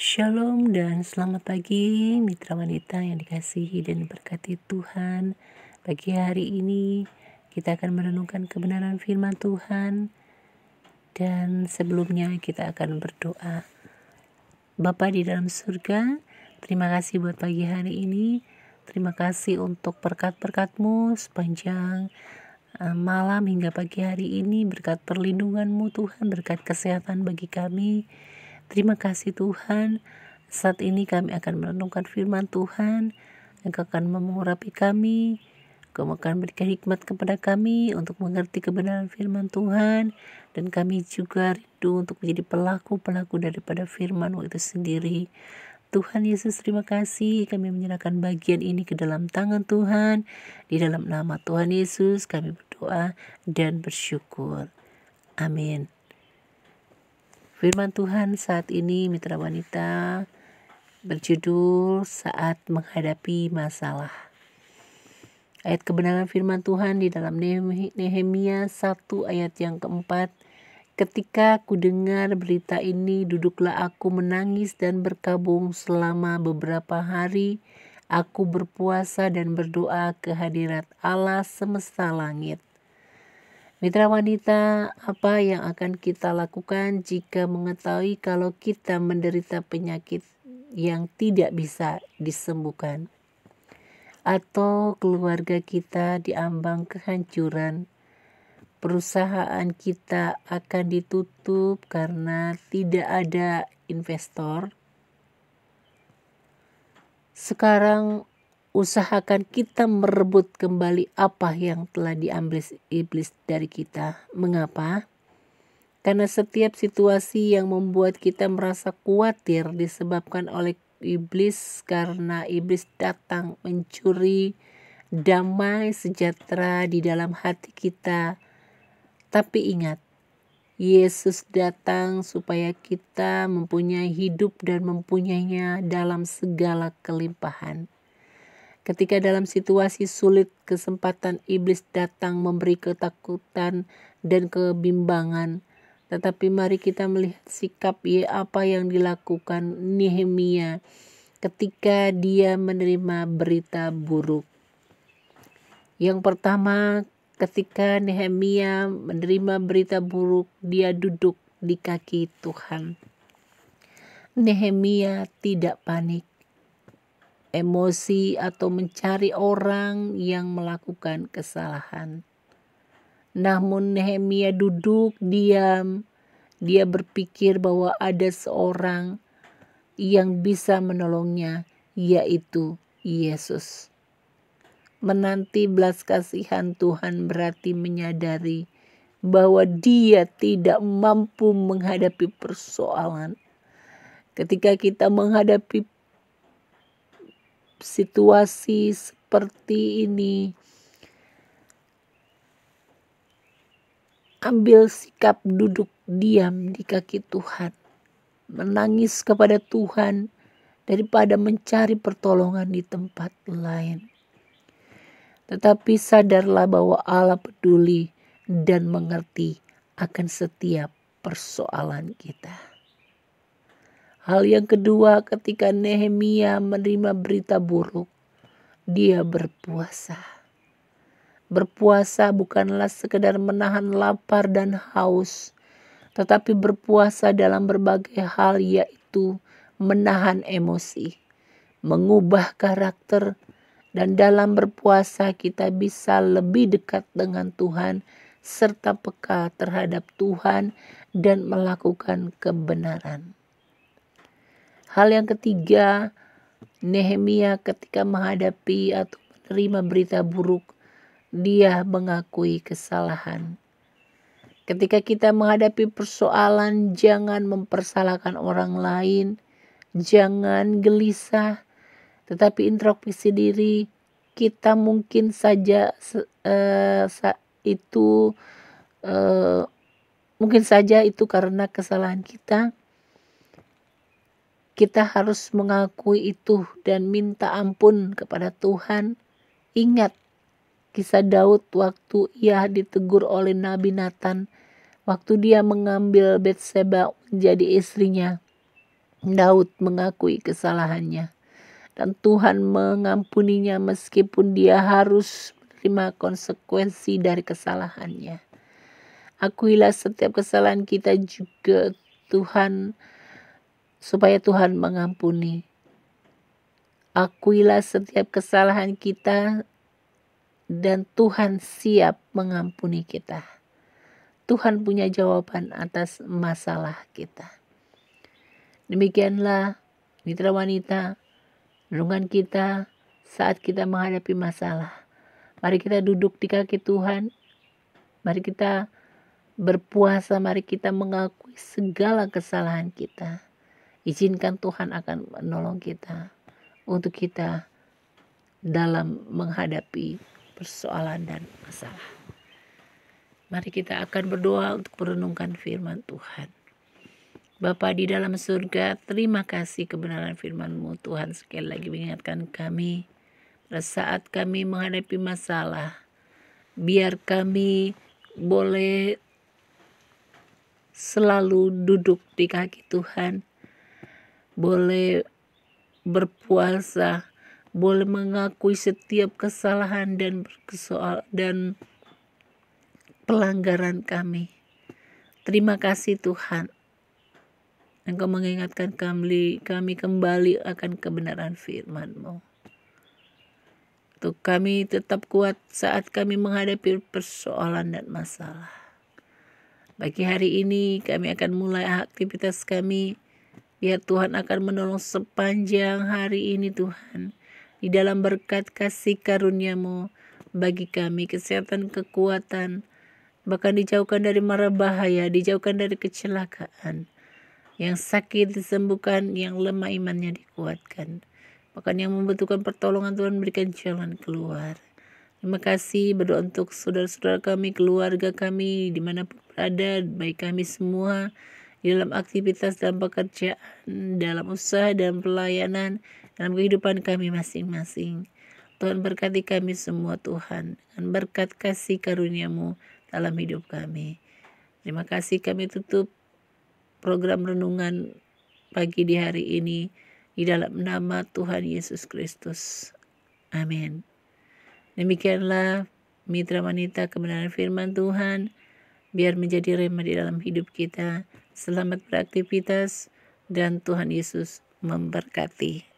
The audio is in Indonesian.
Shalom dan selamat pagi mitra wanita yang dikasihi dan diberkati Tuhan. Pagi hari ini kita akan merenungkan kebenaran firman Tuhan. Dan sebelumnya kita akan berdoa. Bapa di dalam surga, terima kasih buat pagi hari ini. Terima kasih untuk berkat-berkat-Mu sepanjang malam hingga pagi hari ini. Berkat perlindungan-Mu Tuhan, berkat kesehatan bagi kami. Terima kasih Tuhan, saat ini kami akan merenungkan firman Tuhan. Engkau akan mengurapi kami, Engkau akan berikan hikmat kepada kami untuk mengerti kebenaran firman Tuhan. Dan kami juga rindu untuk menjadi pelaku-pelaku daripada firman-Mu itu sendiri. Tuhan Yesus, terima kasih, kami menyerahkan bagian ini ke dalam tangan Tuhan. Di dalam nama Tuhan Yesus kami berdoa dan bersyukur. Amin. Firman Tuhan saat ini mitra wanita berjudul saat menghadapi masalah. Ayat kebenaran firman Tuhan di dalam Nehemia 1 ayat yang keempat. Ketika ku dengar berita ini, duduklah aku menangis dan berkabung selama beberapa hari. Aku berpuasa dan berdoa ke hadirat Allah semesta langit. Mitra wanita, apa yang akan kita lakukan jika mengetahui kalau kita menderita penyakit yang tidak bisa disembuhkan? Atau keluarga kita diambang kehancuran, perusahaan kita akan ditutup karena tidak ada investor? Sekarang usahakan kita merebut kembali apa yang telah diambil iblis dari kita. Mengapa? Karena setiap situasi yang membuat kita merasa khawatir disebabkan oleh iblis, karena iblis datang mencuri damai sejahtera di dalam hati kita. Tapi ingat, Yesus datang supaya kita mempunyai hidup dan mempunyainya dalam segala kelimpahan. Ketika dalam situasi sulit, kesempatan iblis datang memberi ketakutan dan kebimbangan. Tetapi mari kita melihat sikap apa yang dilakukan Nehemia ketika dia menerima berita buruk. Yang pertama, ketika Nehemia menerima berita buruk, dia duduk di kaki Tuhan. Nehemia tidak panik, emosi atau mencari orang yang melakukan kesalahan. Namun Nehemia duduk diam. Dia berpikir bahwa ada seorang yang bisa menolongnya, yaitu Yesus. Menanti belas kasihan Tuhan berarti menyadari bahwa dia tidak mampu menghadapi persoalan. Ketika kita menghadapi situasi seperti ini, ambil sikap duduk diam di kaki Tuhan, menangis kepada Tuhan daripada mencari pertolongan di tempat lain. Tetapi sadarlah bahwa Allah peduli dan mengerti akan setiap persoalan kita. Hal yang kedua, ketika Nehemia menerima berita buruk, dia berpuasa. Berpuasa bukanlah sekedar menahan lapar dan haus, tetapi berpuasa dalam berbagai hal, yaitu menahan emosi, mengubah karakter, dan dalam berpuasa kita bisa lebih dekat dengan Tuhan serta peka terhadap Tuhan dan melakukan kebenaran. Hal yang ketiga, Nehemia ketika menghadapi atau menerima berita buruk, dia mengakui kesalahan. Ketika kita menghadapi persoalan, jangan mempersalahkan orang lain, jangan gelisah, tetapi introspeksi diri. Kita mungkin saja itu karena kesalahan kita. Kita harus mengakui itu dan minta ampun kepada Tuhan. Ingat kisah Daud waktu ia ditegur oleh Nabi Nathan, waktu dia mengambil Batseba menjadi istrinya. Daud mengakui kesalahannya dan Tuhan mengampuninya meskipun dia harus menerima konsekuensi dari kesalahannya. Akuilah setiap kesalahan kita juga Tuhan, supaya Tuhan mengampuni. Akuilah setiap kesalahan kita dan Tuhan siap mengampuni kita. Tuhan punya jawaban atas masalah kita. Demikianlah mitra wanita, renungan kita saat kita menghadapi masalah. Mari kita duduk di kaki Tuhan. Mari kita berpuasa, mari kita mengakui segala kesalahan kita. Izinkan Tuhan akan menolong kita untuk kita dalam menghadapi persoalan dan masalah. Mari kita akan berdoa untuk merenungkan firman Tuhan. Bapa di dalam surga, terima kasih kebenaran firman-Mu Tuhan sekali lagi mengingatkan kami pada saat kami menghadapi masalah. Biar kami boleh selalu duduk di kaki Tuhan, boleh berpuasa, boleh mengakui setiap kesalahan dan pelanggaran kami. Terima kasih Tuhan, Engkau mengingatkan kami kembali akan kebenaran firman-Mu. Untuk kami tetap kuat saat kami menghadapi persoalan dan masalah. Bagi hari ini kami akan mulai aktivitas kami. Biar Tuhan akan menolong sepanjang hari ini Tuhan. Di dalam berkat kasih karunia-Mu bagi kami kesehatan, kekuatan. Bahkan dijauhkan dari mara bahaya, dijauhkan dari kecelakaan. Yang sakit disembuhkan, yang lemah imannya dikuatkan. Bahkan yang membutuhkan pertolongan Tuhan berikan jalan keluar. Terima kasih berdoa untuk saudara-saudara kami, keluarga kami, dimanapun berada, baik kami semua, di dalam aktivitas, dalam pekerjaan, dalam usaha, dalam pelayanan, dalam kehidupan kami masing-masing. Tuhan berkati kami semua Tuhan, dengan berkat kasih karunia-Mu dalam hidup kami. Terima kasih kami tutup program renungan pagi di hari ini di dalam nama Tuhan Yesus Kristus. Amin. Demikianlah mitra wanita kebenaran firman Tuhan, biar menjadi rema di dalam hidup kita. Selamat beraktivitas dan Tuhan Yesus memberkati.